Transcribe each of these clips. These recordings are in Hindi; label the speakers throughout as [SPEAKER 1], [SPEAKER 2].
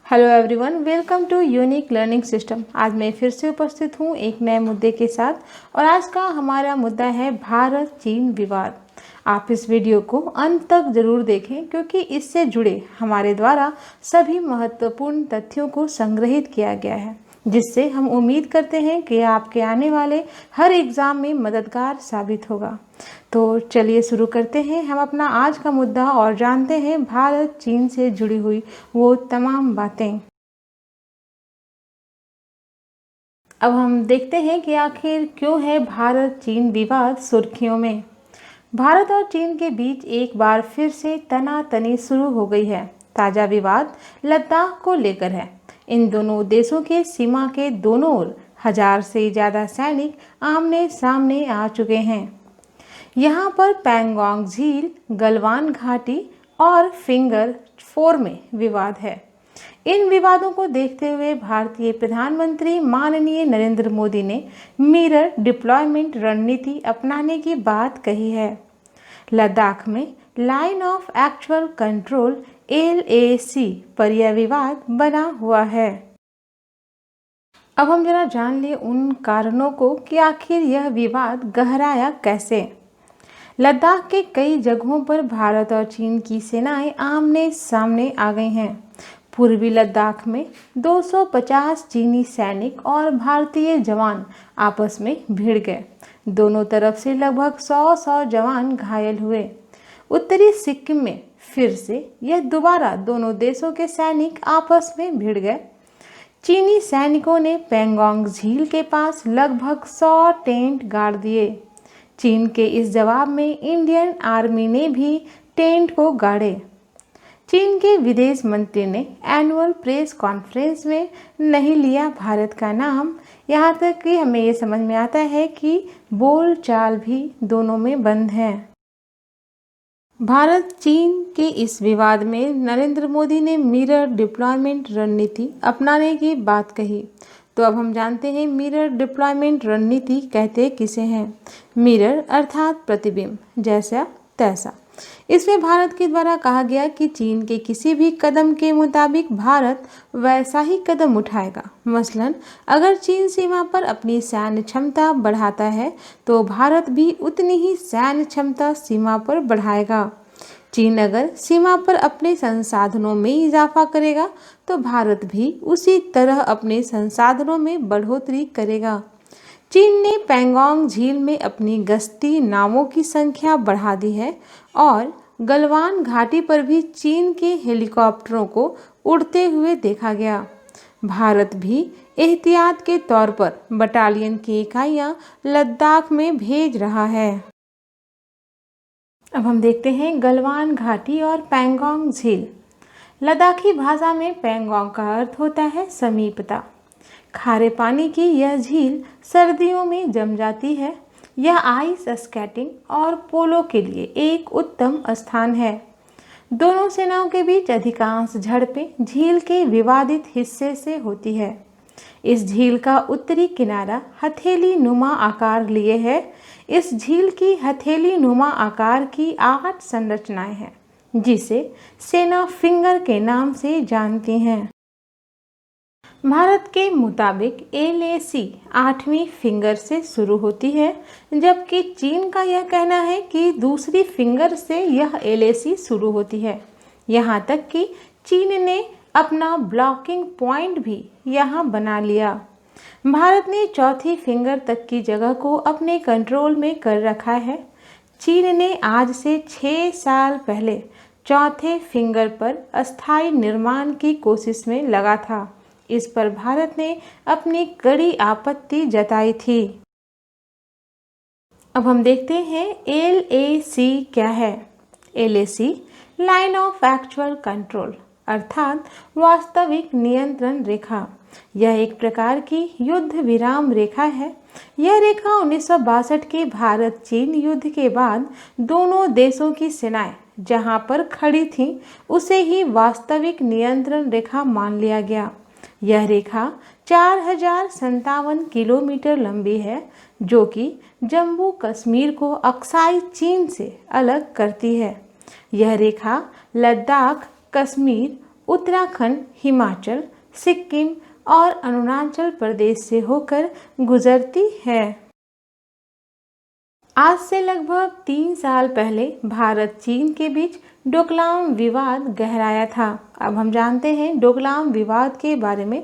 [SPEAKER 1] Hello everyone, welcome to unique learning system. आज मैं फिर से उपस्थित हूँ एक नए मुद्दे के साथ और आज का हमारा मुद्दा है भारत चीन विवाद। आप इस वीडियो को अंत तक जरूर देखें क्योंकि इससे जुड़े हमारे द्वारा सभी महत्वपूर्ण तथ्यों को संग्रहित किया गया है, जिससे हम उम्मीद करते हैं कि आपके आने वाले हर एग्ज़ाम में मददगार साबित होगा। तो चलिए शुरू करते हैं हम अपना आज का मुद्दा और जानते हैं भारत चीन से जुड़ी हुई वो तमाम बातें। अब हम देखते हैं कि आखिर क्यों है भारत चीन विवाद सुर्खियों में। भारत और चीन के बीच एक बार फिर से तनातनी शुरू हो गई है। ताज़ा विवाद लद्दाख को लेकर है। इन दोनों देशों के सीमा के दोनों ओर 1000 से ज़्यादा सैनिक आमने सामने आ चुके हैं। यहाँ पर पैंगोंग झील, गलवान घाटी और फिंगर 4 में विवाद है। इन विवादों को देखते हुए भारतीय प्रधानमंत्री माननीय नरेंद्र मोदी ने मिरर डिप्लॉयमेंट रणनीति अपनाने की बात कही है। लद्दाख में line of actual control LAC पर यह विवाद बना हुआ है। अब हम जरा जान लें उन कारणों को कि आखिर यह विवाद गहराया कैसे। लद्दाख के कई जगहों पर भारत और चीन की सेनाएं आमने सामने आ गई हैं। पूर्वी लद्दाख में 250 चीनी सैनिक और भारतीय जवान आपस में भिड़ गए। दोनों तरफ से लगभग 100 जवान घायल हुए। उत्तरी सिक्किम में फिर से यह दोबारा दोनों देशों के सैनिक आपस में भिड़ गए। चीनी सैनिकों ने पैंगोंग झील के पास लगभग 100 टेंट गाड़ दिए। चीन के इस जवाब में इंडियन आर्मी ने भी टेंट को गाड़े। चीन के विदेश मंत्री ने एनुअल प्रेस कॉन्फ्रेंस में नहीं लिया भारत का नाम। यहाँ तक कि हमें ये समझ में आता है कि बोलचाल भी दोनों में बंद है। भारत चीन के इस विवाद में नरेंद्र मोदी ने मिरर डिप्लॉयमेंट रणनीति अपनाने की बात कही। तो अब हम जानते हैं मिरर डिप्लॉयमेंट रणनीति कहते किसे हैं। मिरर अर्थात प्रतिबिंब, जैसा तैसा। इसमें भारत के द्वारा कहा गया कि चीन के किसी भी कदम के मुताबिक भारत वैसा ही कदम उठाएगा। मसलन अगर चीन सीमा पर अपनी सैन्य क्षमता बढ़ाता है तो भारत भी उतनी ही सैन्य क्षमता सीमा पर बढ़ाएगा। चीन अगर सीमा पर अपने संसाधनों में इजाफा करेगा तो भारत भी उसी तरह अपने संसाधनों में बढ़ोतरी करेगा। चीन ने पैंगोंग झील में अपनी गश्ती नावों की संख्या बढ़ा दी है और गलवान घाटी पर भी चीन के हेलीकॉप्टरों को उड़ते हुए देखा गया। भारत भी एहतियात के तौर पर बटालियन की इकाइयां लद्दाख में भेज रहा है। अब हम देखते हैं गलवान घाटी और पैंगोंग झील। लद्दाखी भाषा में पैंगोंग का अर्थ होता है समीपता। खारे पानी की यह झील सर्दियों में जम जाती है। यह आइस स्केटिंग और पोलो के लिए एक उत्तम स्थान है। दोनों सेनाओं के बीच अधिकांश झड़पें झील के विवादित हिस्से से होती है। इस झील का उत्तरी किनारा हथेली नुमा आकार लिए है। इस झील की हथेली नुमा आकार की 8 संरचनाएं हैं, जिसे सेना फिंगर के नाम से जानती हैं। भारत के मुताबिक LAC 8वीं फिंगर से शुरू होती है, जबकि चीन का यह कहना है कि दूसरी फिंगर से यह LAC शुरू होती है। यहाँ तक कि चीन ने अपना ब्लॉकिंग पॉइंट भी यहाँ बना लिया। भारत ने चौथी फिंगर तक की जगह को अपने कंट्रोल में कर रखा है। चीन ने आज से 6 साल पहले चौथे फिंगर पर अस्थायी निर्माण की कोशिश में लगा था। इस पर भारत ने अपनी कड़ी आपत्ति जताई थी। अब हम देखते हैं LAC क्या है। LAC line of actual control अर्थात वास्तविक नियंत्रण रेखा। यह एक प्रकार की युद्ध विराम रेखा है। यह रेखा 1962 के भारत चीन युद्ध के बाद दोनों देशों की सेनाएं जहां पर खड़ी थीं, उसे ही वास्तविक नियंत्रण रेखा मान लिया गया। यह रेखा 4057 किलोमीटर लंबी है, जो कि जम्मू कश्मीर को अक्साई चीन से अलग करती है। यह रेखा लद्दाख, कश्मीर उत्तराखंड, हिमाचल, सिक्किम और अरुणाचल प्रदेश से होकर गुजरती है। आज से लगभग 3 साल पहले भारत चीन के बीच डोकलाम विवाद गहराया था। अब हम जानते हैं डोकलाम विवाद के बारे में।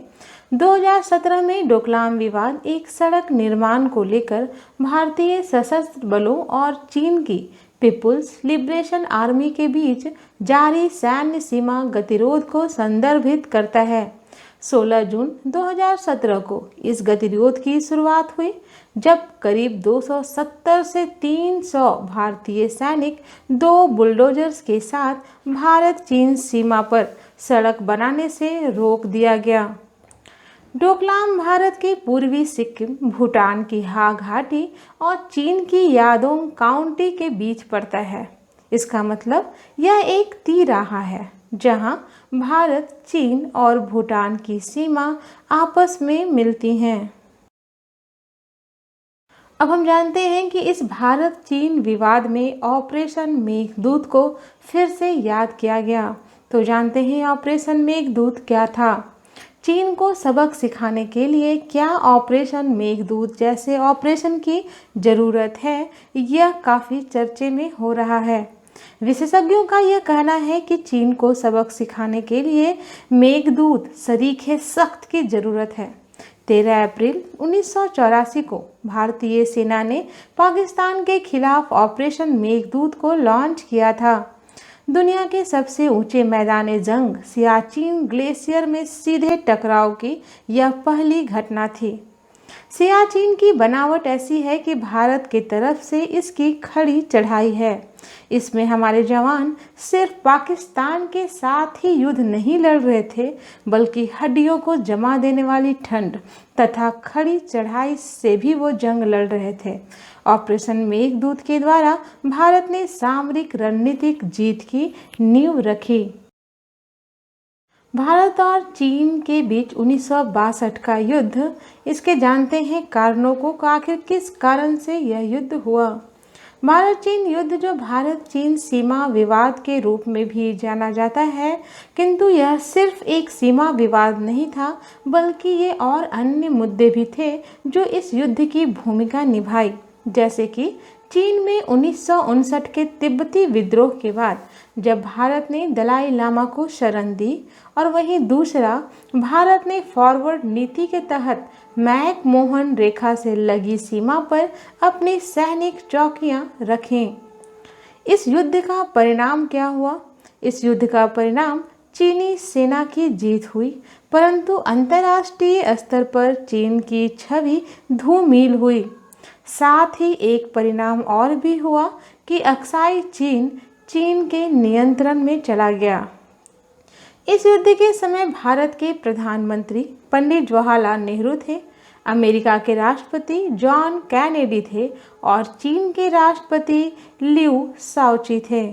[SPEAKER 1] 2017 में डोकलाम विवाद एक सड़क निर्माण को लेकर भारतीय सशस्त्र बलों और चीन की पीपुल्स लिबरेशन आर्मी के बीच जारी सैन्य सीमा गतिरोध को संदर्भित करता है। 16 जून 2017 को इस गतिरोध की शुरुआत हुई, जब करीब 270 से 300 भारतीय सैनिक 2 बुलडोजर्स के साथ भारत चीन सीमा पर सड़क बनाने से रोक दिया गया। डोकलाम भारत के पूर्वी सिक्किम, भूटान की हा घाटी और चीन की यादोंग काउंटी के बीच पड़ता है। इसका मतलब यह एक तिराहा है जहां भारत, चीन और भूटान की सीमा आपस में मिलती हैं। अब हम जानते हैं कि इस भारत चीन विवाद में ऑपरेशन मेघदूत को फिर से याद किया गया। तो जानते हैं ऑपरेशन मेघदूत क्या था। चीन को सबक सिखाने के लिए क्या ऑपरेशन मेघदूत जैसे ऑपरेशन की ज़रूरत है, यह काफ़ी चर्चे में हो रहा है। विशेषज्ञों का यह कहना है कि चीन को सबक सिखाने के लिए मेघदूत सरीखे सख्त की ज़रूरत है। 13 अप्रैल 1984 को भारतीय सेना ने पाकिस्तान के खिलाफ ऑपरेशन मेघदूत को लॉन्च किया था। दुनिया के सबसे ऊंचे मैदान जंग सियाचिन ग्लेशियर में सीधे टकराव की यह पहली घटना थी। सियाचिन की बनावट ऐसी है कि भारत की तरफ से इसकी खड़ी चढ़ाई है। इसमें हमारे जवान सिर्फ पाकिस्तान के साथ ही युद्ध नहीं लड़ रहे थे, बल्कि हड्डियों को जमा देने वाली ठंड तथा खड़ी चढ़ाई से भी वो जंग लड़ रहे थे। ऑपरेशन मेघदूत के द्वारा भारत ने सामरिक रणनीतिक जीत की नींव रखी। भारत और चीन के बीच 1962 का युद्ध, इसके जानते हैं कारणों को, आखिर किस कारण से यह युद्ध हुआ। भारत चीन युद्ध, जो भारत चीन सीमा विवाद के रूप में भी जाना जाता है, किंतु यह सिर्फ एक सीमा विवाद नहीं था, बल्कि ये और अन्य मुद्दे भी थे जो इस युद्ध की भूमिका निभाई। जैसे कि चीन में 1959 के तिब्बती विद्रोह के बाद जब भारत ने दलाई लामा को शरण दी, और वहीं दूसरा भारत ने फॉरवर्ड नीति के तहत मैक मोहन रेखा से लगी सीमा पर अपनी सैनिक चौकियां रखें। इस युद्ध का परिणाम क्या हुआ? इस युद्ध का परिणाम चीनी सेना की जीत हुई, परंतु अंतर्राष्ट्रीय स्तर पर चीन की छवि धूमिल हुई। साथ ही एक परिणाम और भी हुआ कि अक्साई चीन के नियंत्रण में चला गया। इस युद्ध के समय भारत के प्रधानमंत्री पंडित जवाहरलाल नेहरू थे, अमेरिका के राष्ट्रपति जॉन कैनेडी थे और चीन के राष्ट्रपति लियू शाओची थे।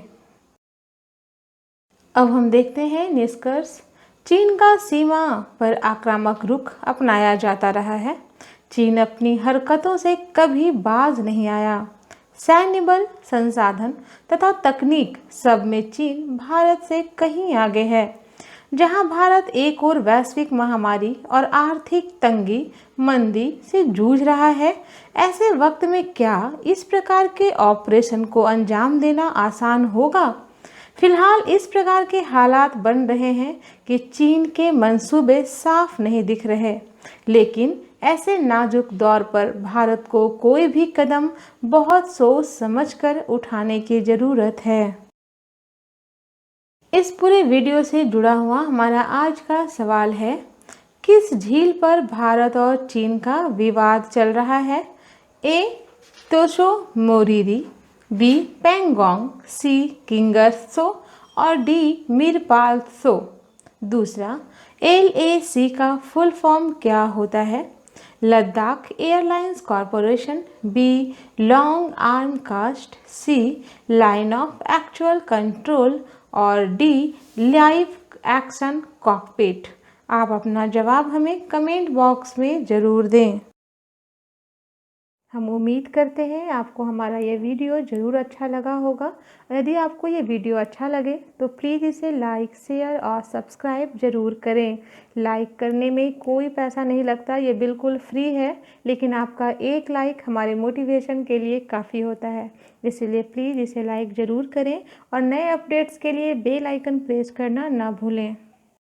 [SPEAKER 1] अब हम देखते हैं निष्कर्ष। चीन का सीमा पर आक्रामक रुख अपनाया जाता रहा है। चीन अपनी हरकतों से कभी बाज नहीं आया। सैन्य बल, संसाधन तथा तकनीक सब में चीन भारत से कहीं आगे है। जहां भारत एक और वैश्विक महामारी और आर्थिक तंगी मंदी से जूझ रहा है, ऐसे वक्त में क्या इस प्रकार के ऑपरेशन को अंजाम देना आसान होगा? फिलहाल इस प्रकार के हालात बन रहे हैं कि चीन के मंसूबे साफ नहीं दिख रहे, लेकिन ऐसे नाजुक दौर पर भारत को कोई भी कदम बहुत सोच समझकर उठाने की ज़रूरत है। इस पूरे वीडियो से जुड़ा हुआ हमारा आज का सवाल है, किस झील पर भारत और चीन का विवाद चल रहा है? ए. तोशो मोरिरी, बी. पेंगोंग, सी. किंगसो और डी. मिरपालसो। दूसरा, LAC का फुल फॉर्म क्या होता है? Ladakh airlines corporation, B. Long arm cast, C. Line of actual control और डी. Live action cockpit. आप अपना जवाब हमें कमेंट बॉक्स में ज़रूर दें। हम उम्मीद करते हैं आपको हमारा ये वीडियो ज़रूर अच्छा लगा होगा। यदि आपको ये वीडियो अच्छा लगे तो प्लीज़ इसे लाइक, शेयर और सब्सक्राइब ज़रूर करें। लाइक करने में कोई पैसा नहीं लगता, ये बिल्कुल फ्री है, लेकिन आपका एक लाइक हमारे मोटिवेशन के लिए काफ़ी होता है। इसलिए प्लीज़ इसे लाइक ज़रूर करें और नए अपडेट्स के लिए बेल आइकन प्रेस करना ना भूलें।